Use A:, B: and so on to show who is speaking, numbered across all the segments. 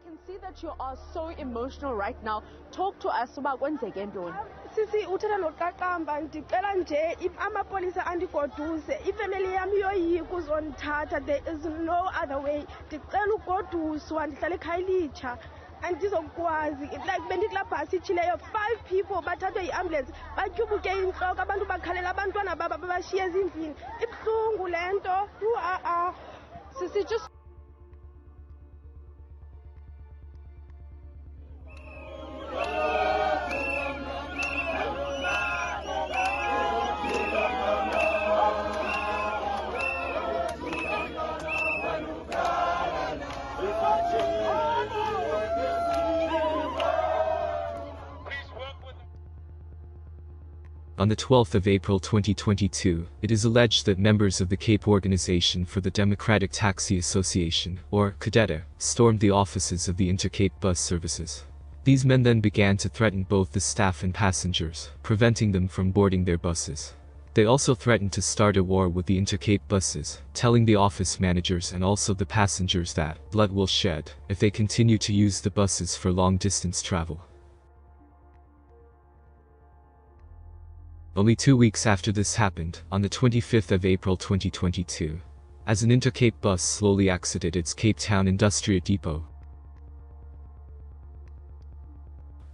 A: can see that you are so emotional right now. Talk to us about kwenzeke ntoni.
B: Sisi uthela noqaqamba ndicela nje amapolisa andigoduse ifamily yami yoyika uzondithatha. There is no other way. Ndicela ugoduswa ndihlala eKhayelitsha andizokwazi like bendikulaa bhasi itshileyo 5 people bathathwe yi-ambulance batyubuke intloko abantu bakhalela abantwana baba babashiye ezindlini. Ibuhlungu le nto.
A: Sisi, just
C: On the 12th of April 2022, it is alleged that members of the Cape Organization for the Democratic Taxi Association, or CODETA, stormed the offices of the Intercape bus services. These men then began to threaten both the staff and passengers, preventing them from boarding their buses. They also threatened to start a war with the Intercape buses, telling the office managers and also the passengers that blood will shed if they continue to use the buses for long-distance travel. Only 2 weeks after this happened, on the 25th of April 2022, as an Intercape bus slowly exited its Cape Town Industrial Depot,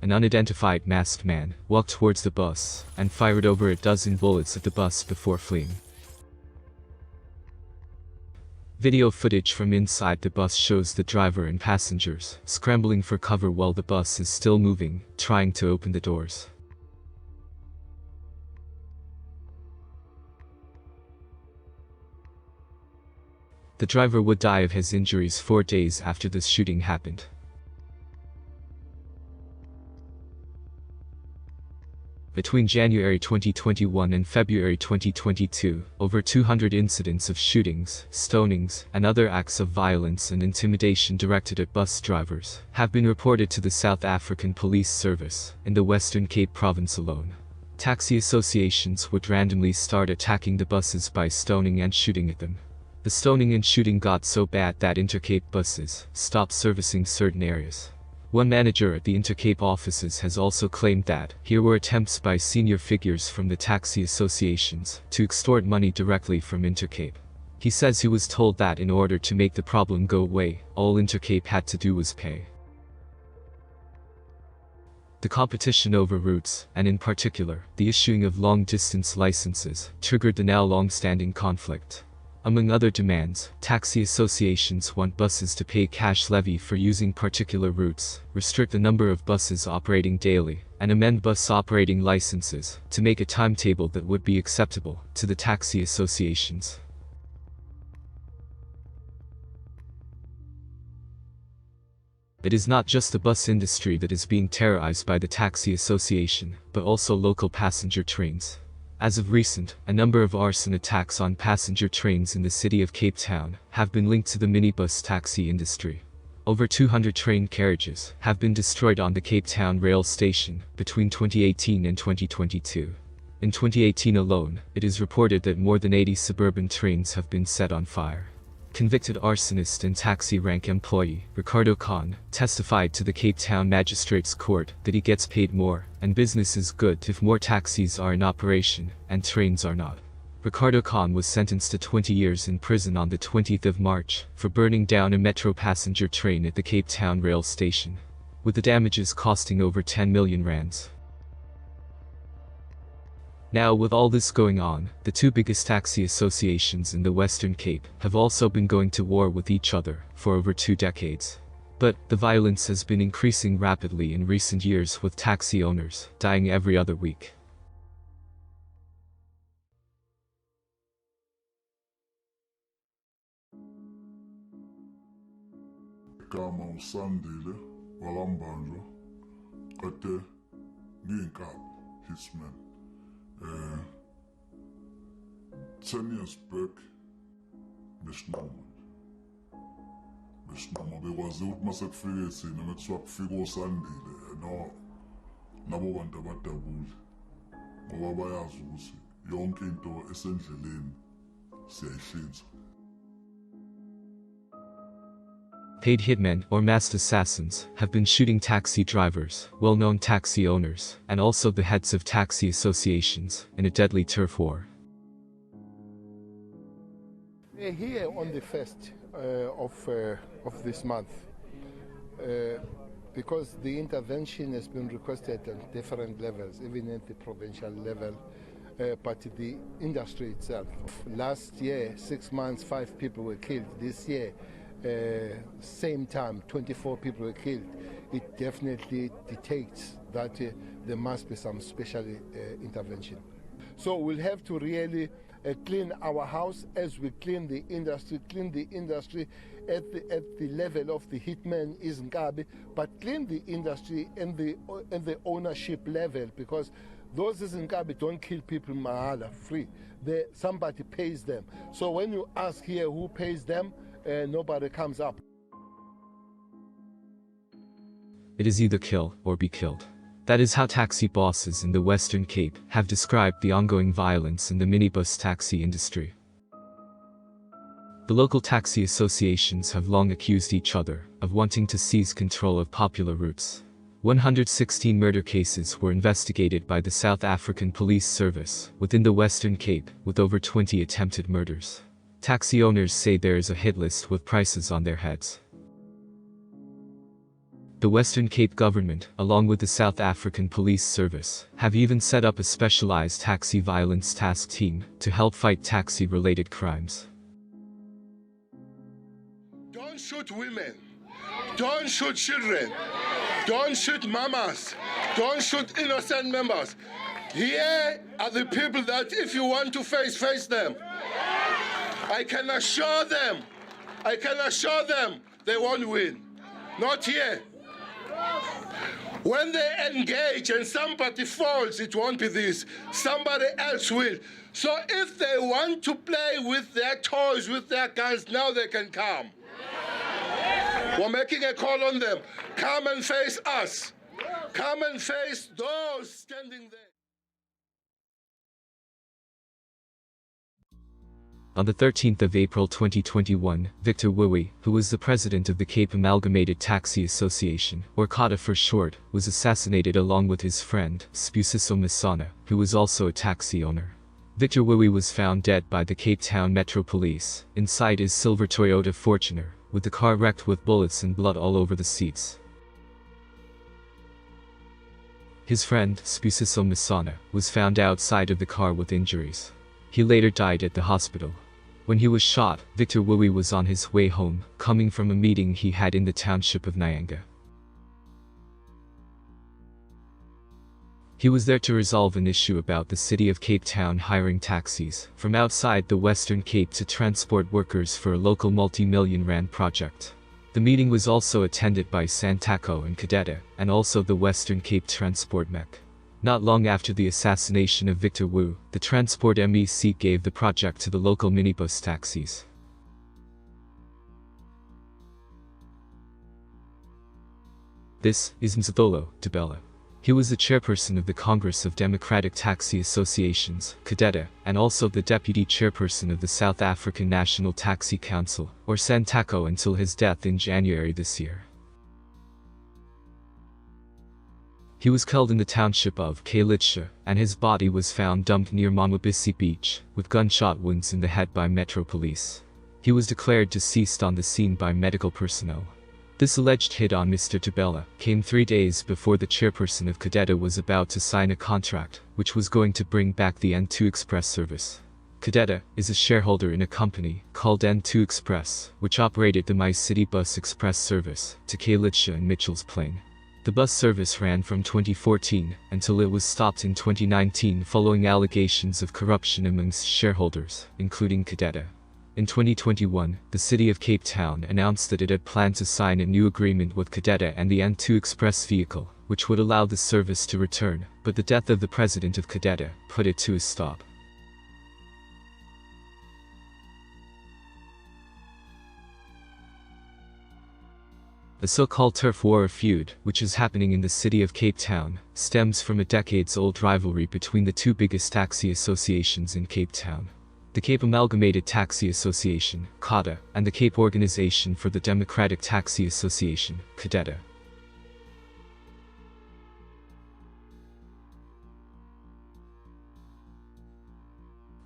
C: an unidentified masked man walked towards the bus and fired over a dozen bullets at the bus before fleeing. Video footage from inside the bus shows the driver and passengers scrambling for cover while the bus is still moving, trying to open the doors. The driver would die of his injuries 4 days after this shooting happened. Between January 2021 and February 2022, over 200 incidents of shootings, stonings, and other acts of violence and intimidation directed at bus drivers have been reported to the South African Police Service in the Western Cape province alone. Taxi associations would randomly start attacking the buses by stoning and shooting at them. The stoning and shooting got so bad that Intercape buses stopped servicing certain areas. One manager at the Intercape offices has also claimed that here were attempts by senior figures from the taxi associations to extort money directly from Intercape. He says he was told that in order to make the problem go away, all Intercape had to do was pay. The competition over routes, and in particular, the issuing of long-distance licenses, triggered the now long-standing conflict. Among other demands, taxi associations want buses to pay cash levy for using particular routes, restrict the number of buses operating daily, and amend bus operating licenses to make a timetable that would be acceptable to the taxi associations. It is not just the bus industry that is being terrorized by the taxi association, but also local passenger trains. As of recent, a number of arson attacks on passenger trains in the city of Cape Town have been linked to the minibus taxi industry. Over 200 train carriages have been destroyed on the Cape Town rail station between 2018 and 2022. In 2018 alone, it is reported that more than 80 suburban trains have been set on fire. Convicted arsonist and taxi rank employee, Ricardo Khan, testified to the Cape Town Magistrates Court that he gets paid more, and business is good if more taxis are in operation, and trains are not. Ricardo Khan was sentenced to 20 years in prison on the 20th of March for burning down a metro passenger train at the Cape Town rail station, with the damages costing over 10 million rands. Now, with all this going on, the two biggest taxi associations in the Western Cape have also been going to war with each other for over 2 decades. But the violence has been increasing rapidly in recent years, with taxi owners dying every other week.
D: Hitmen. 10 years back, beshinquma bekwazi ukuthi mase kufike thina mekuthiwa kufika osandile nabo bantu abadabule ngoba bayazi ukuthi yonke into esendleleni siyayihlinza.
C: Paid hitmen, or masked assassins, have been shooting taxi drivers, well-known taxi owners, and also the heads of taxi associations, in a deadly turf war.
E: We're here on the 1st of this month because the intervention has been requested at different levels, even at the provincial level, but the industry itself. Last year, 6 months, 5 people were killed. This year, same time, 24 people were killed. It definitely dictates that there must be some special intervention. So we'll have to really clean our house as we clean the industry at the level of the hitman is Nkabi, but clean the industry and the ownership level, because those is Nkabi don't kill people mahala, free. Somebody pays them. So when you ask here who pays them, nobody comes up.
C: It is either kill or be killed. That is how taxi bosses in the Western Cape have described the ongoing violence in the minibus taxi industry. The local taxi associations have long accused each other of wanting to seize control of popular routes. 116 murder cases were investigated by the South African Police Service within the Western Cape, with over 20 attempted murders. Taxi owners say there is a hit list with prices on their heads. The Western Cape government, along with the South African Police Service, have even set up a specialized taxi violence task team to help fight taxi-related crimes.
E: Don't shoot women. Don't shoot children. Don't shoot mamas. Don't shoot innocent members. Here are the people that if you want to face them. I can assure them they won't win. Not here. When they engage and somebody falls, it won't be this. Somebody else will. So if they want to play with their toys, with their guns, now they can come. We're making a call on them. Come and face us. Come and face those standing there.
C: On the 13th of April 2021, Victor Wiwi, who was the president of the Cape Amalgamated Taxi Association, or CATA for short, was assassinated along with his friend, Spusiso Masana, who was also a taxi owner. Victor Wiwi was found dead by the Cape Town Metro Police, inside his silver Toyota Fortuner, with the car wrecked with bullets and blood all over the seats. His friend, Spusiso Masana, was found outside of the car with injuries. He later died at the hospital. When he was shot, Victor Wiwi was on his way home, coming from a meeting he had in the township of Nyanga. He was there to resolve an issue about the city of Cape Town hiring taxis from outside the Western Cape to transport workers for a local multi-million rand project. The meeting was also attended by Santaco and Kadeta, and also the Western Cape Transport MEC. Not long after the assassination of Victor Wu, the Transport MEC gave the project to the local minibus taxis. This is Mzolo Debela. He was the chairperson of the Congress of Democratic Taxi Associations, Kadeta, and also the deputy chairperson of the South African National Taxi Council, or Santaco, until his death in January this year. He was killed in the township of Kailitsha, and his body was found dumped near Monwabisi Beach, with gunshot wounds in the head by Metro Police. He was declared deceased on the scene by medical personnel. This alleged hit on Mr. Tabela came 3 days before the chairperson of Kadeta was about to sign a contract, which was going to bring back the N2 Express service. Kadeta is a shareholder in a company called N2 Express, which operated the My City Bus Express service to Kailitsha and Mitchell's Plain. The bus service ran from 2014 until it was stopped in 2019 following allegations of corruption amongst shareholders, including Kadeta. In 2021, the city of Cape Town announced that it had planned to sign a new agreement with Kadeta and the N2 Express vehicle, which would allow the service to return, but the death of the president of Kadeta put it to a stop. The so-called turf war feud, which is happening in the city of Cape Town, stems from a decades-old rivalry between the two biggest taxi associations in Cape Town. the Cape Amalgamated Taxi Association, CATA, and the Cape Organization for the Democratic Taxi Association, CADETA.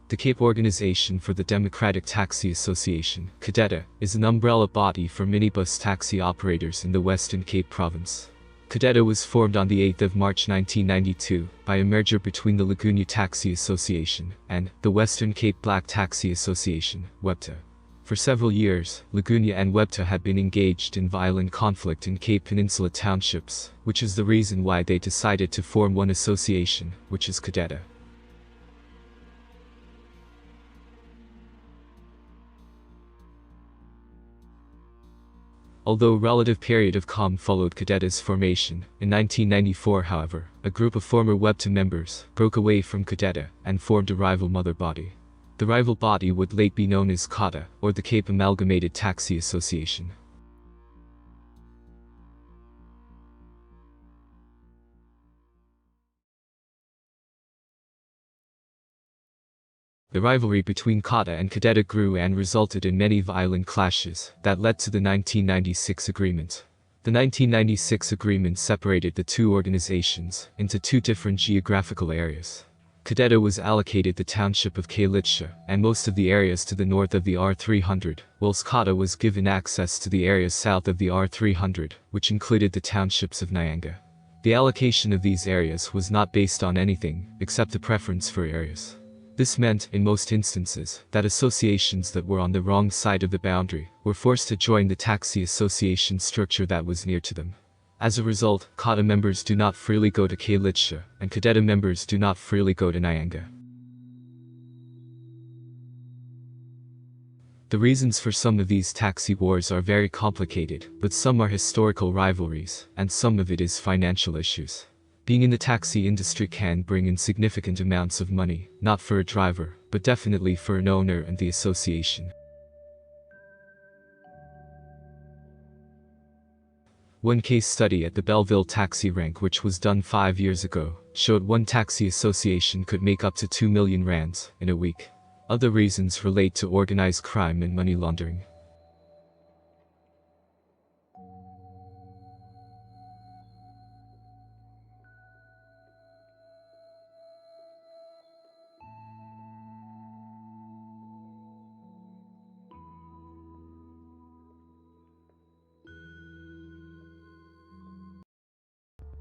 C: The Cape Organization for the Democratic Taxi Association, CADETA, is an umbrella body for minibus taxi operators in the Western Cape Province. CADETA was formed on the 8th of March 1992 by a merger between the Ligunya Taxi Association and the Western Cape Black Taxi Association, WEBTA. For several years, Ligunya and WEBTA had been engaged in violent conflict in Cape Peninsula townships, which is the reason why they decided to form one association, which is CADETA. Although a relative period of calm followed CADETA's formation, in 1994 however, a group of former WEBTA members broke away from CADETA and formed a rival mother body. The rival body would later be known as CATA, or the Cape Amalgamated Taxi Association. The rivalry between CATA and CADETA grew and resulted in many violent clashes that led to the 1996 agreement. The 1996 agreement separated the two organizations into two different geographical areas. CADETA was allocated the township of Kailitsha and most of the areas to the north of the R300, whilst CATA was given access to the areas south of the R300, which included the townships of Nyanga. The allocation of these areas was not based on anything except a preference for areas. This meant, in most instances, that associations that were on the wrong side of the boundary were forced to join the taxi association structure that was near to them. As a result, CATA members do not freely go to Kailitsha, and CADETA members do not freely go to Nyanga. The reasons for some of these taxi wars are very complicated, but some are historical rivalries, and some of it is financial issues. Being in the taxi industry can bring in significant amounts of money, not for a driver, but definitely for an owner and the association. One case study at the Belleville taxi rank which was done 5 years ago, showed one taxi association could make up to 2 million rands in a week. Other reasons relate to organized crime and money laundering.